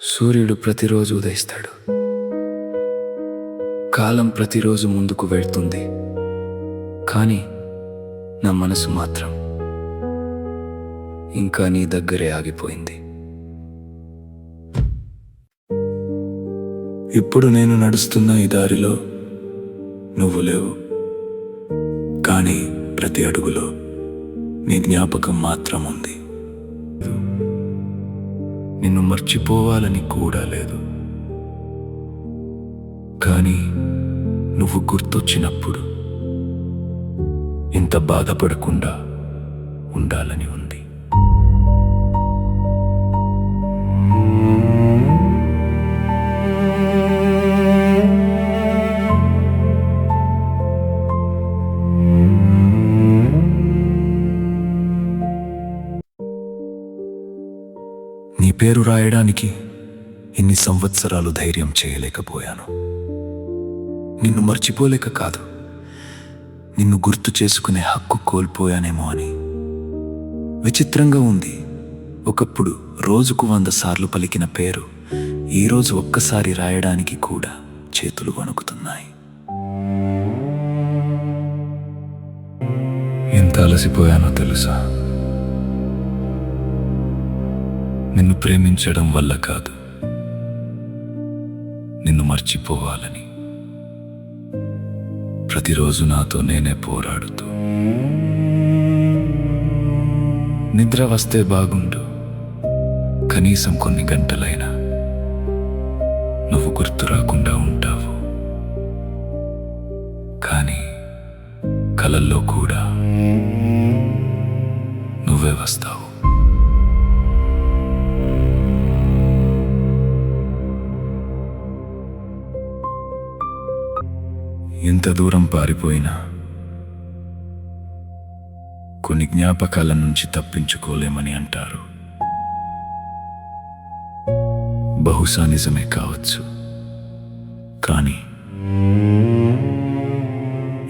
సూర్యుడు ప్రతిరోజు ఉదయిస్తాడు. కాలం ప్రతిరోజు ముందుకు వెళ్తుంది. కానీ నా మనసు మాత్రం ఇంకా నీ దగ్గరే ఆగిపోయింది. ఇప్పుడు నేను నడుస్తున్న ఈ దారిలో నువ్వు లేవు, కానీ ప్రతి అడుగులో నీ జ్ఞాపకం మాత్రం ఉంది. నిన్ను మర్చిపోవాలని కూడా లేదు, కానీ నువ్వు గుర్తొచ్చినప్పుడు ఇంత బాధపడకుండా ఉండాలని ఉంది. నీ పేరు రాయడానికి ఇన్ని సంవత్సరాలు ధైర్యం చేయలేకపోయాను. నిన్ను మర్చిపోలేక కాదు, నిన్ను గుర్తు చేసుకునే హక్కు కోల్పోయానేమో అని. విచిత్రంగా ఉంది, ఒకప్పుడు రోజుకు 100 సార్లు పలికిన పేరు ఈరోజు ఒక్కసారి రాయడానికి కూడా చేతులు వణుకుతున్నాయి. ఎంత అలసిపోయానో తెలుసా? నిన్ను ప్రేమించడం వల్ల కాదు, నిన్ను మర్చిపోవాలని. ప్రతిరోజు నాతో నేనే పోరాడుతూ, నిద్ర వస్తే బాగుండు, కనీసం కొన్ని గంటలైనా నువ్వు గుర్తు రాకుండా ఉంటావు. కానీ కలల్లో కూడా నువ్వే వస్తావు. ఎంత దూరం పారిపోయినా కొన్ని జ్ఞాపకాల నుంచి తప్పించుకోలేమని అంటారు. బహుశా నిజమే కావచ్చు, కానీ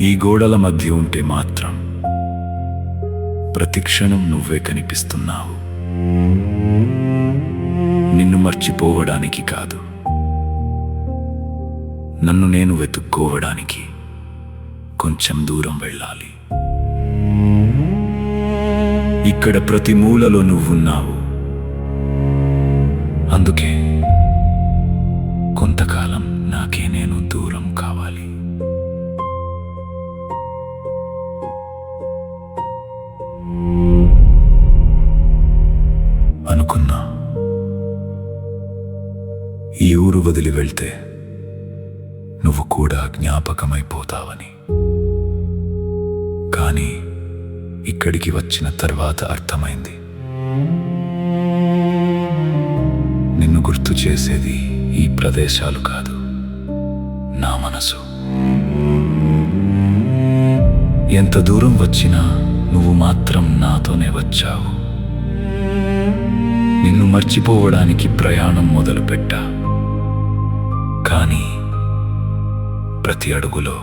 ఈ గోడల మధ్య ఉంటే మాత్రం ప్రతి క్షణం నువ్వే కనిపిస్తున్నావు. నిన్ను మర్చిపోవడానికి కాదు, నన్ను నేను వెతుక్కోవడానికి కొంచెం దూరం వెళ్ళాలి. ఇక్కడ ప్రతి మూలలో నువ్వున్నావు, అందుకే కొంతకాలం నాకే నేను దూరం కావాలి. అనుకున్నా ఈ ఊరు వదిలి వెళ్తే నువ్వు కూడా జ్ఞాపకమైపోతావని. కానీ ఇక్కడికి వచ్చిన తర్వాత అర్థమైంది, నిన్ను గుర్తు చేసేది ఈ ప్రదేశాలు కాదు, నా మనసు. ఎంత దూరం వచ్చినా నువ్వు మాత్రం నాతోనే వచ్చావు. నిన్ను మర్చిపోవడానికి ప్రయాణం మొదలుపెట్టా, కానీ ప్రతి అడుగులో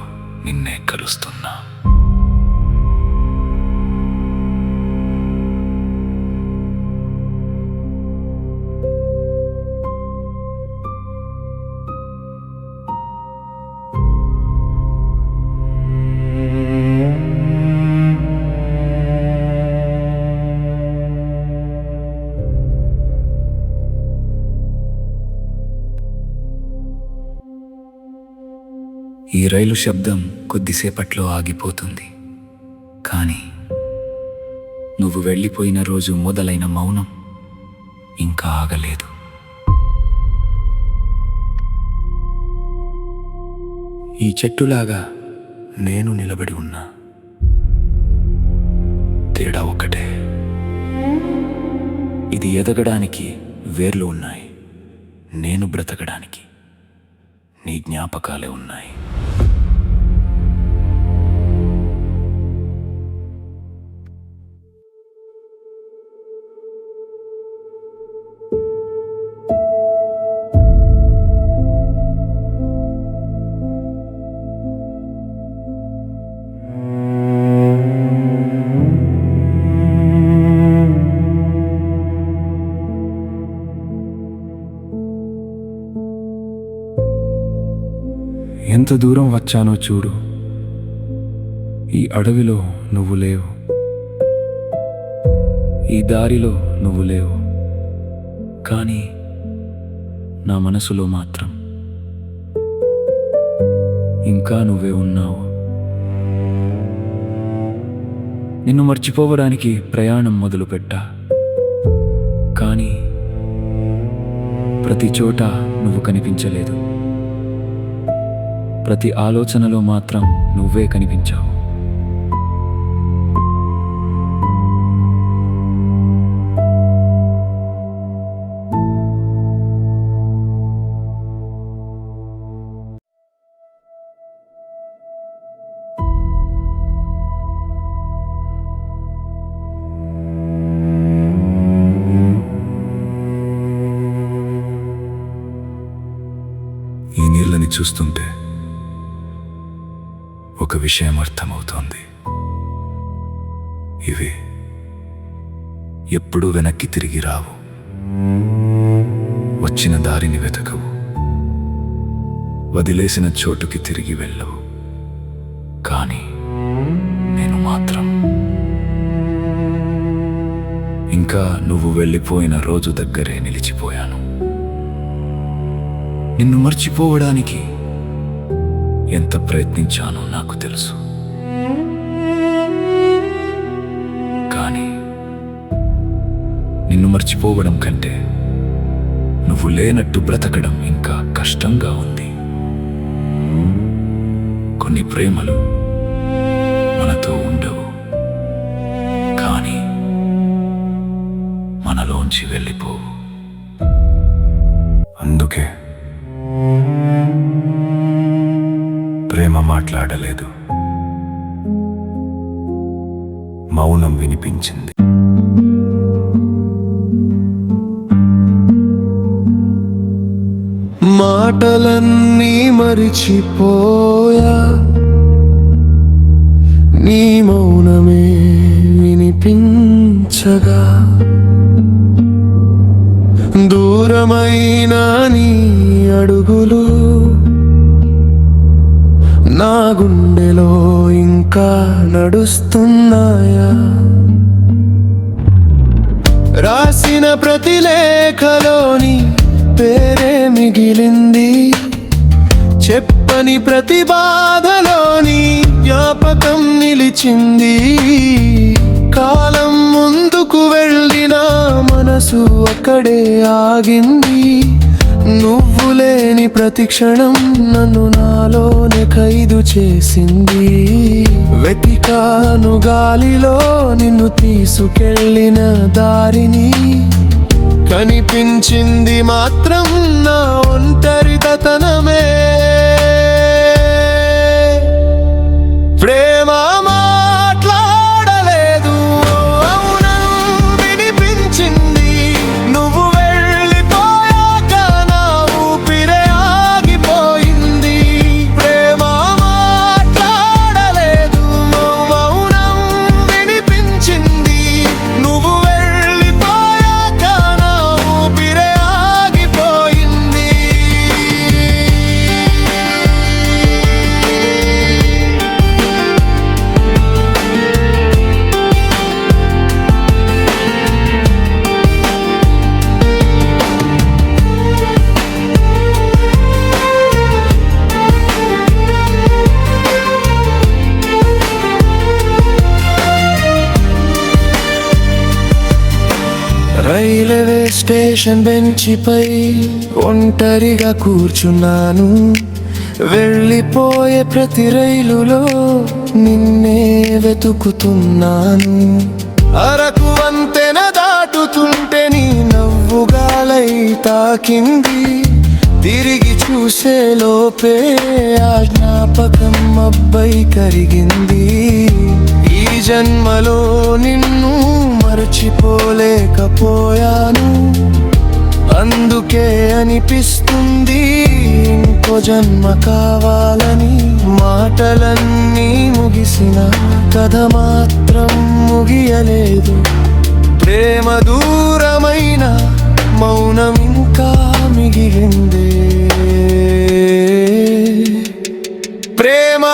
నిన్నే కలుస్తున్నా. ఈ రైలు శబ్దం కొద్దిసేపట్లో ఆగిపోతుంది, కానీ నువ్వు వెళ్ళిపోయిన రోజు మొదలైన మౌనం ఇంకా ఆగలేదు. ఈ చెట్టులాగా నేను నిలబడి ఉన్నా, తేడా ఒక్కటే, ఇది ఎదగడానికి వేర్లు ఉన్నాయి, నేను బ్రతకడానికి నీ జ్ఞాపకాలే ఉన్నాయి. ఎంత దూరం వచ్చానో చూడు. ఈ అడవిలో నువ్వు లేవు, ఈ దారిలో నువ్వు లేవు, కానీ నా మనసులో మాత్రం ఇంకా నువ్వే ఉన్నావు. నిన్ను మర్చిపోవడానికి ప్రయాణం మొదలుపెట్టా, కానీ ప్రతి చోట నువ్వు కనిపించలేదు. ప్రతి ఆలోచనలో మాత్రం నువ్వే కనిపించావు. ఈ నీళ్ళని చూస్తుంటే ఒక విషయం అర్థమవుతోంది. ఇవి ఎప్పుడూ వెనక్కి తిరిగి రావు, వచ్చిన దారిని వెతకవు, వదిలేసిన చోటుకి తిరిగి వెళ్ళవు. కానీ నేను మాత్రం ఇంకా నువ్వు వెళ్ళిపోయిన రోజు దగ్గరే నిలిచిపోయాను. నిన్ను మర్చిపోవడానికి ఎంత ప్రయత్నించానో నాకు తెలుసు, కానీ నిన్ను మర్చిపోవడం కంటే నువ్వు లేనట్టు బ్రతకడం ఇంకా కష్టంగా ఉంది. కొన్ని ప్రేమలు మనతో ఉండవు, కానీ మనలోంచి వెళ్ళిపోవు. అందుకే ప్రేమ మాట్లాడలేదు, మౌనం వినిపించింది. మాటలన్నీ మరిచిపోయా, నీ మౌనమే వినిపించగా, దూరమైన నీ అడుగులు నా గుండెలో ఇంకా నడుస్తున్నాయా? రాసిన ప్రతి లేఖలోని పేరే మిగిలింది, చెప్పని ప్రతి బాధలోని జ్ఞాపకం నిలిచింది. కాలం ముందుకు వెళ్ళినా మనసు అక్కడే ఆగింది. నువ్వు లేని ప్రతి క్షణం నన్ను నాలోనే ఖైదు చేసింది. వెతికాను గాలిలో నిన్ను తీసుకెళ్ళిన దారిని, కనిపించింది మాత్రం నా ఒంటరితనమే. ప్రేమ మాట్లాడలేదు, మౌనం వినిపించింది. నువ్వు వెళ్ళిపోయాక నా ఊపిరే ఆగిపోయింది. ప్రేమ మాట్లాడలేదు, మౌనం వినిపించింది. నువ్వు వెళ్ళిపోయాక నా ఊపిరే ఆగిపోయింది. రైల్వే స్టేషన్ బెంచిపై ఒంటరిగా కూర్చున్నాను. వెళ్ళిపోయే ప్రతి రైలులో నిన్నే వెతుకుతున్నాను. అరకు వంతెన దాటుతుంటే నీ నవ్వుగాలై తాకింది. తిరిగి చూసే లోపే ఆ జ్ఞాపకం అబ్బై కరిగింది. ఈ జన్మలో నిన్ను మరచిపోలేకపోయాను. అందుకే అనిపిస్తుంది ఇంకో జన్మ కావాలని. మాటలన్నీ ముగిసిన కథ మాత్రం ముగియలేదు. ప్రేమ దూరమైన మౌనం ఇంకా మిగిలిందే. ప్రేమ